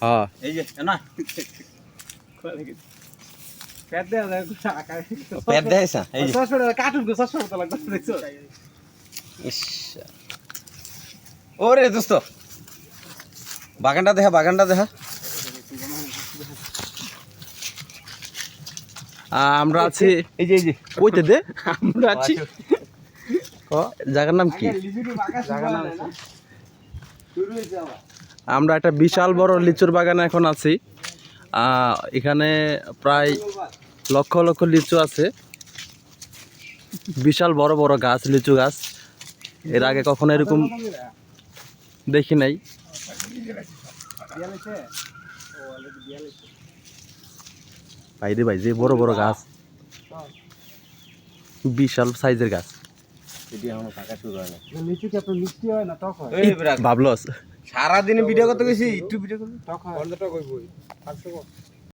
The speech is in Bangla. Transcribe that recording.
হ্যাঁ এই যে না প্যাট দেয়া যায় পেট দেয়ছ এই যে কার্টুন গো সবসময় তো লাগবে দেখছো ইস ওরে দোস্ত বাগানটা দেখা আমরা আছি এই যে কইতে দে আমরা আছি জায়গার নাম কি জায়গা নাম শুরু হইছে আবার আমরা একটা বিশাল বড় লিচুর বাগানে এখন আছি এখানে প্রায় লক্ষ লক্ষ লিচু আছে বিশাল বড় বড় গাছ লিচু গাছ এর আগে কখনো এরকম দেখি নাই ভাই রে ভাই যে বড় বড় গাছ বিশাল সাইজের গাছ এটি এখনো পাকা শুরু হয় না লিচু কি আপনার মিষ্টি হয় না টক হয় এই ব্রাক ভাবলস সারা দিন ভিডিও করতে গেছি একটু ভিডিও করব টক হয় টক হইবই